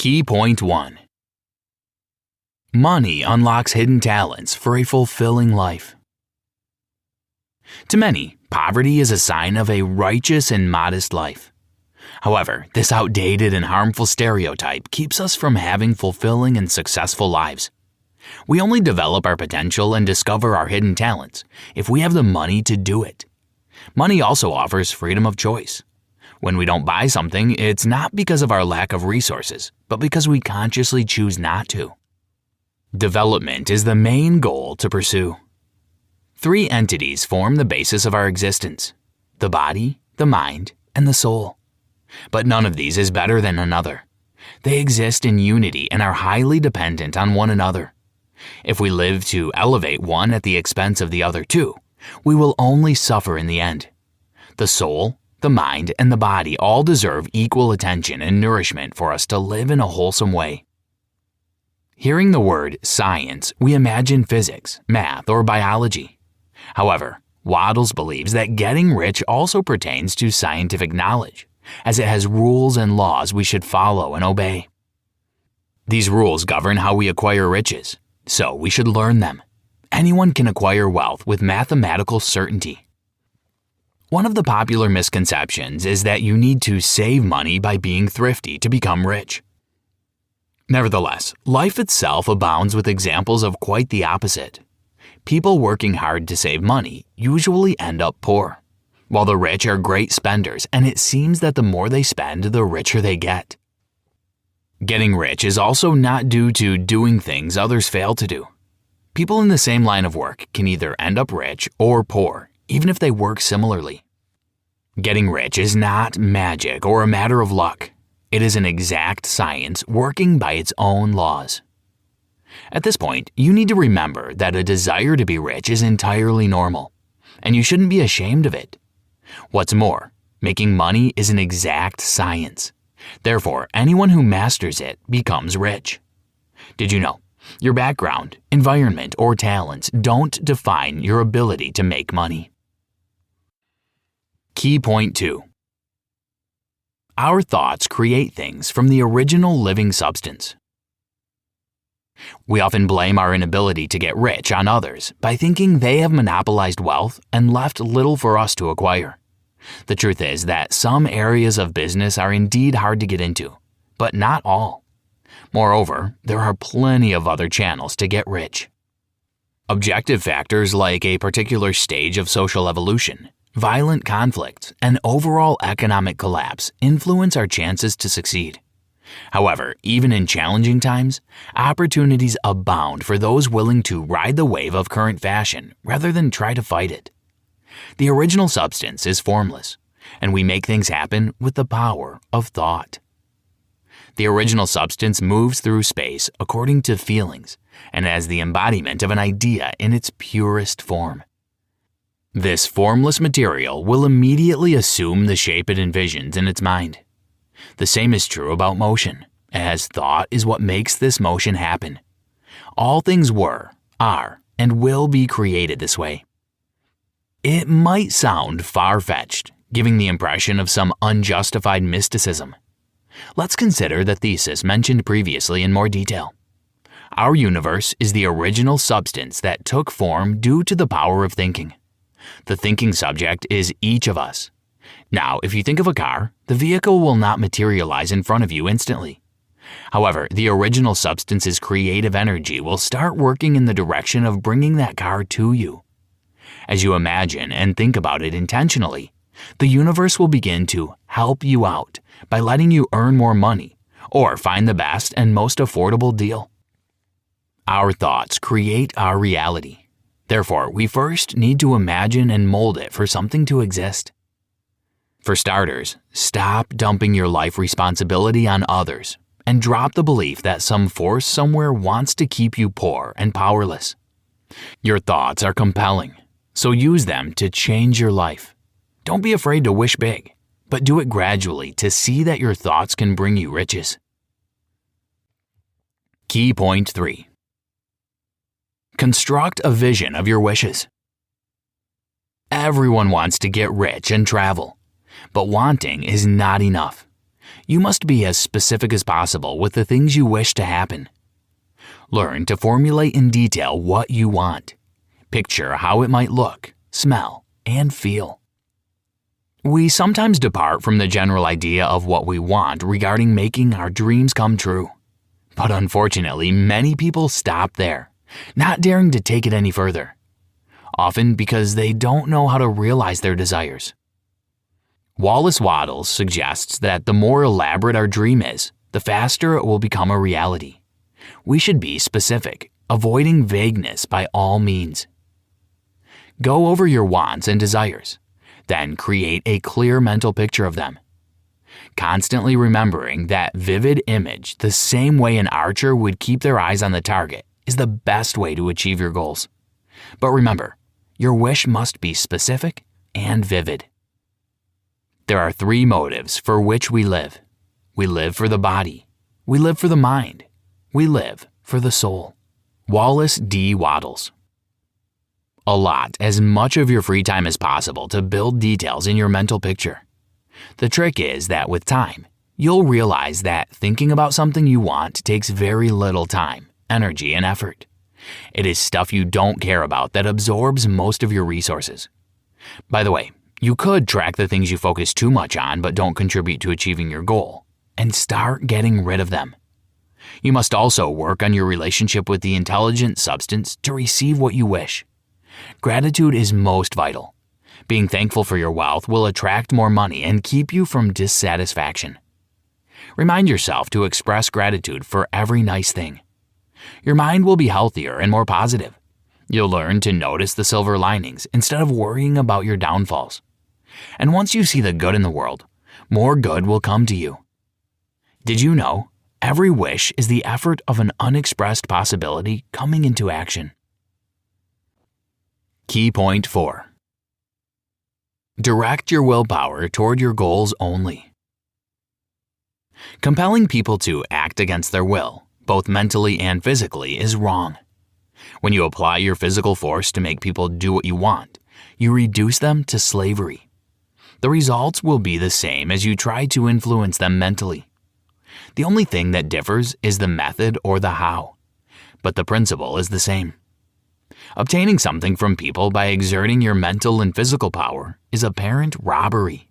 Key point 1. Money unlocks hidden talents for a fulfilling life. To many, poverty is a sign of a righteous and modest life. However, this outdated and harmful stereotype keeps us from having fulfilling and successful lives. We only develop our potential and discover our hidden talents if we have the money to do it. Money also offers freedom of choice. When we don't buy something, it's not because of our lack of resources, but because we consciously choose not to. Development is the main goal to pursue. 3 entities form the basis of our existence: the body, the mind, and the soul. But none of these is better than another. They exist in unity and are highly dependent on one another. If we live to elevate one at the expense of the other two, we will only suffer in the end. The soul, the mind, and the body all deserve equal attention and nourishment for us to live in a wholesome way. Hearing the word science, we imagine physics, math, or biology. However, Wattles believes that getting rich also pertains to scientific knowledge, as it has rules and laws we should follow and obey. These rules govern how we acquire riches, so we should learn them. Anyone can acquire wealth with mathematical certainty. One of the popular misconceptions is that you need to save money by being thrifty to become rich. Nevertheless, life itself abounds with examples of quite the opposite. People working hard to save money usually end up poor, while the rich are great spenders, and it seems that the more they spend, the richer they get. Getting rich is also not due to doing things others fail to do. People in the same line of work can either end up rich or poor, even if they work similarly. Getting rich is not magic or a matter of luck. It is an exact science working by its own laws. At this point, you need to remember that a desire to be rich is entirely normal, and you shouldn't be ashamed of it. What's more, making money is an exact science. Therefore, anyone who masters it becomes rich. Did you know? Your background, environment, or talents don't define your ability to make money. Key point 2. Our thoughts create things from the original living substance. We often blame our inability to get rich on others by thinking they have monopolized wealth and left little for us to acquire. The truth is that some areas of business are indeed hard to get into, but not all. Moreover, there are plenty of other channels to get rich. Objective factors like a particular stage of social evolution, violent conflicts, and overall economic collapse influence our chances to succeed. However, even in challenging times, opportunities abound for those willing to ride the wave of current fashion rather than try to fight it. The original substance is formless, and we make things happen with the power of thought. The original substance moves through space according to feelings and as the embodiment of an idea in its purest form. This formless material will immediately assume the shape it envisions in its mind. The same is true about motion, as thought is what makes this motion happen. All things were, are, and will be created this way. It might sound far-fetched, giving the impression of some unjustified mysticism. Let's consider the thesis mentioned previously in more detail. Our universe is the original substance that took form due to the power of thinking. The thinking subject is each of us. Now, if you think of a car, the vehicle will not materialize in front of you instantly. However, the original substance's creative energy will start working in the direction of bringing that car to you. As you imagine and think about it intentionally, the universe will begin to help you out by letting you earn more money or find the best and most affordable deal. Our thoughts create our reality. Therefore, we first need to imagine and mold it for something to exist. For starters, stop dumping your life responsibility on others and drop the belief that some force somewhere wants to keep you poor and powerless. Your thoughts are compelling, so use them to change your life. Don't be afraid to wish big, but do it gradually to see that your thoughts can bring you riches. Key point 3. Construct a vision of your wishes. Everyone wants to get rich and travel, but wanting is not enough. You must be as specific as possible with the things you wish to happen. Learn to formulate in detail what you want. Picture how it might look, smell, and feel. We sometimes depart from the general idea of what we want regarding making our dreams come true. But unfortunately, many people stop there, not daring to take it any further, often because they don't know how to realize their desires. Wattles suggests that the more elaborate our dream is, the faster it will become a reality. We should be specific, avoiding vagueness by all means. Go over your wants and desires, then create a clear mental picture of them. Constantly remembering that vivid image the same way an archer would keep their eyes on the target is the best way to achieve your goals. But remember, your wish must be specific and vivid. There are 3 motives for which we live. We live for the body. We live for the mind. We live for the soul. Wallace D. Wattles. Allot as much of your free time as possible to build details in your mental picture. The trick is that with time, you'll realize that thinking about something you want takes very little time, energy, and effort. It is stuff you don't care about that absorbs most of your resources. By the way, you could track the things you focus too much on but don't contribute to achieving your goal, and start getting rid of them. You must also work on your relationship with the intelligent substance to receive what you wish. Gratitude is most vital. Being thankful for your wealth will attract more money and keep you from dissatisfaction. Remind yourself to express gratitude for every nice thing. Your mind will be healthier and more positive. You'll learn to notice the silver linings instead of worrying about your downfalls. And once you see the good in the world, more good will come to you. Did you know every wish is the effort of an unexpressed possibility coming into action? Key point 4. Direct your willpower toward your goals only. Compelling people to act against their will, both mentally and physically, is wrong. When you apply your physical force to make people do what you want, you reduce them to slavery. The results will be the same as you try to influence them mentally. The only thing that differs is the method or the how, but the principle is the same. Obtaining something from people by exerting your mental and physical power is apparent robbery.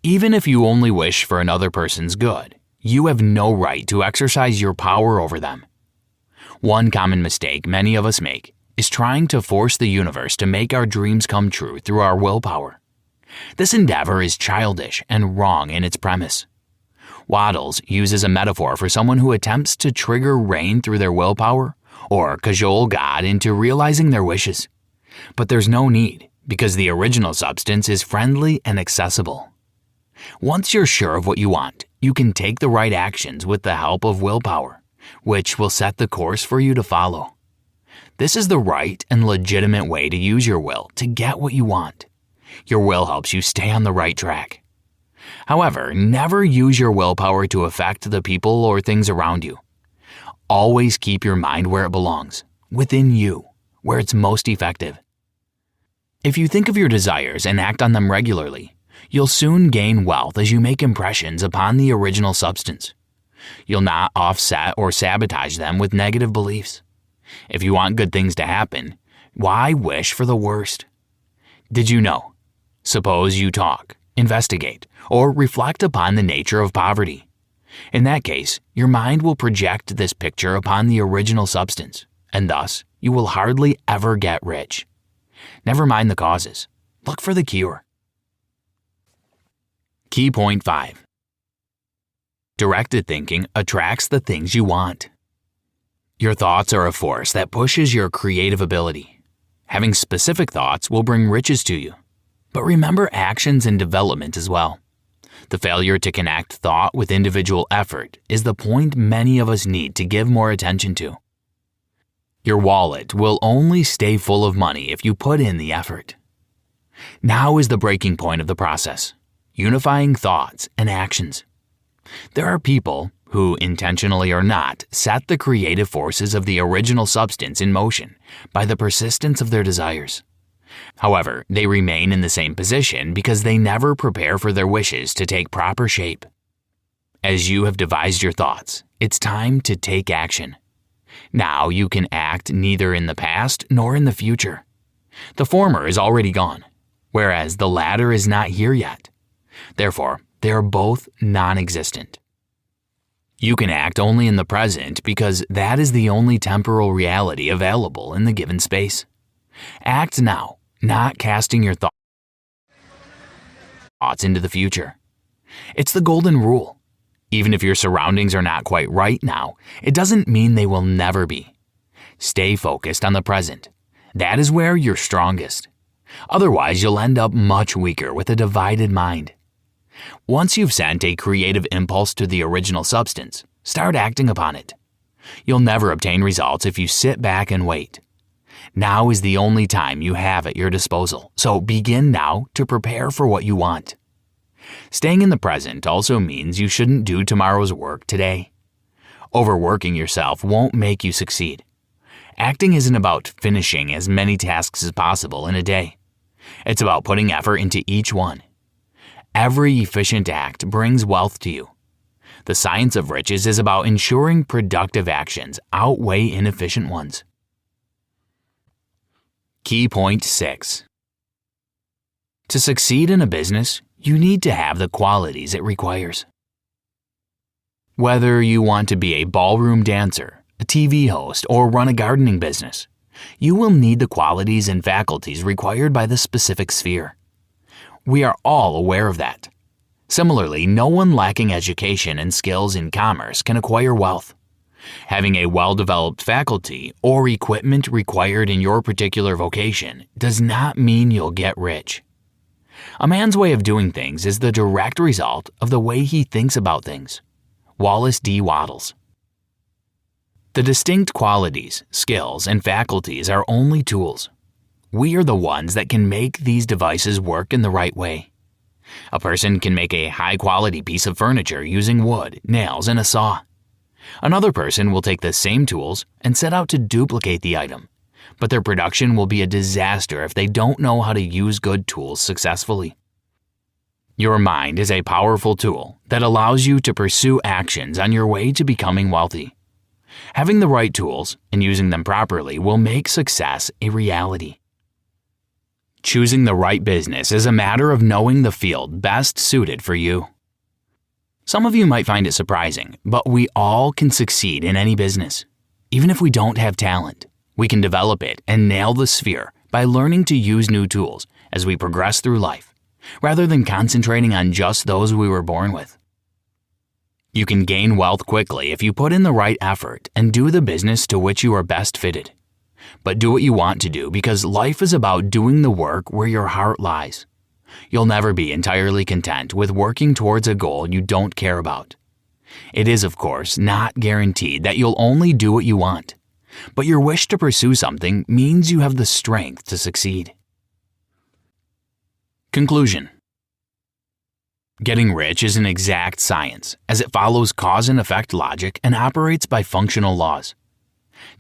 Even if you only wish for another person's good, you have no right to exercise your power over them. One common mistake many of us make is trying to force the universe to make our dreams come true through our willpower. This endeavor is childish and wrong in its premise. Wattles uses a metaphor for someone who attempts to trigger rain through their willpower or cajole God into realizing their wishes. But there's no need, because the original substance is friendly and accessible. Once you're sure of what you want, you can take the right actions with the help of willpower, which will set the course for you to follow. This is the right and legitimate way to use your will to get what you want. Your will helps you stay on the right track. However, never use your willpower to affect the people or things around you. Always keep your mind where it belongs, within you, where it's most effective. If you think of your desires and act on them regularly, you'll soon gain wealth as you make impressions upon the original substance. You'll not offset or sabotage them with negative beliefs. If you want good things to happen, why wish for the worst? Did you know? Suppose you talk, investigate, or reflect upon the nature of poverty. In that case, your mind will project this picture upon the original substance, and thus you will hardly ever get rich. Never mind the causes. Look for the cure. Key point 5. Directed thinking attracts the things you want. Your thoughts are a force that pushes your creative ability. Having specific thoughts will bring riches to you. But remember actions and development as well. The failure to connect thought with individual effort is the point many of us need to give more attention to. Your wallet will only stay full of money if you put in the effort. Now is the breaking point of the process, unifying thoughts and actions. There are people who, intentionally or not, set the creative forces of the original substance in motion by the persistence of their desires. However, they remain in the same position because they never prepare for their wishes to take proper shape. As you have devised your thoughts, it's time to take action. Now you can act neither in the past nor in the future. The former is already gone, whereas the latter is not here yet. Therefore, they are both non-existent. You can act only in the present because that is the only temporal reality available in the given space. Act now, not casting your thoughts into the future. It's the golden rule. Even if your surroundings are not quite right now, it doesn't mean they will never be. Stay focused on the present. That is where you're strongest. Otherwise, you'll end up much weaker with a divided mind. Once you've sent a creative impulse to the original substance, start acting upon it. You'll never obtain results if you sit back and wait. Now is the only time you have at your disposal, so begin now to prepare for what you want. Staying in the present also means you shouldn't do tomorrow's work today. Overworking yourself won't make you succeed. Acting isn't about finishing as many tasks as possible in a day. It's about putting effort into each one. Every efficient act brings wealth to you. The science of riches is about ensuring productive actions outweigh inefficient ones. Key point 6. To succeed in a business, you need to have the qualities it requires. Whether you want to be a ballroom dancer, a TV host, or run a gardening business, you will need the qualities and faculties required by the specific sphere. We are all aware of that. Similarly, no one lacking education and skills in commerce can acquire wealth. Having a well-developed faculty or equipment required in your particular vocation does not mean you'll get rich. A man's way of doing things is the direct result of the way he thinks about things. Wallace D. Wattles. The distinct qualities, skills, and faculties are only tools. We are the ones that can make these devices work in the right way. A person can make a high-quality piece of furniture using wood, nails, and a saw. Another person will take the same tools and set out to duplicate the item, but their production will be a disaster if they don't know how to use good tools successfully. Your mind is a powerful tool that allows you to pursue actions on your way to becoming wealthy. Having the right tools and using them properly will make success a reality. Choosing the right business is a matter of knowing the field best suited for you. Some of you might find it surprising, but we all can succeed in any business. Even if we don't have talent, we can develop it and nail the sphere by learning to use new tools as we progress through life, rather than concentrating on just those we were born with. You can gain wealth quickly if you put in the right effort and do the business to which you are best fitted. But do what you want to do because life is about doing the work where your heart lies. You'll never be entirely content with working towards a goal you don't care about. It is, of course, not guaranteed that you'll only do what you want, but your wish to pursue something means you have the strength to succeed. Conclusion. Getting rich is an exact science, as it follows cause and effect logic and operates by functional laws.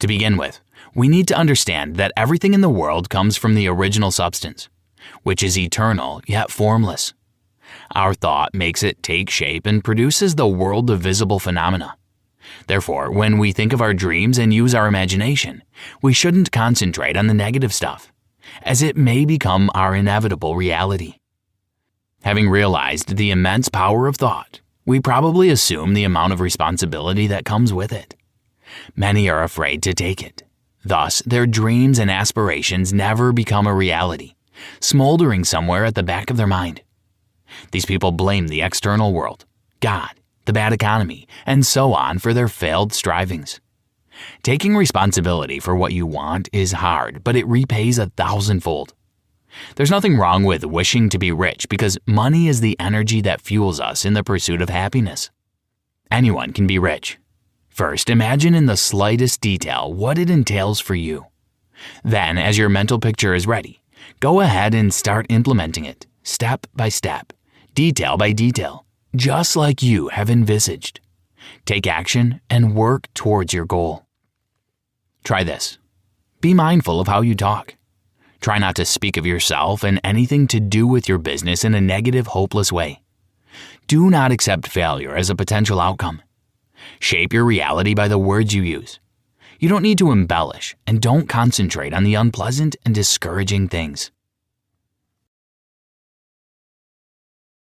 To begin with, we need to understand that everything in the world comes from the original substance, which is eternal yet formless. Our thought makes it take shape and produces the world of visible phenomena. Therefore, when we think of our dreams and use our imagination, we shouldn't concentrate on the negative stuff, as it may become our inevitable reality. Having realized the immense power of thought, we probably assume the amount of responsibility that comes with it. Many are afraid to take it. Thus, their dreams and aspirations never become a reality, smoldering somewhere at the back of their mind. These people blame the external world, God, the bad economy, and so on for their failed strivings. Taking responsibility for what you want is hard, but it repays 1,000-fold. There's nothing wrong with wishing to be rich because money is the energy that fuels us in the pursuit of happiness. Anyone can be rich. First, imagine in the slightest detail what it entails for you. Then, as your mental picture is ready, go ahead and start implementing it, step by step, detail by detail, just like you have envisaged. Take action and work towards your goal. Try this. Be mindful of how you talk. Try not to speak of yourself and anything to do with your business in a negative, hopeless way. Do not accept failure as a potential outcome. Shape your reality by the words you use. You don't need to embellish, and don't concentrate on the unpleasant and discouraging things.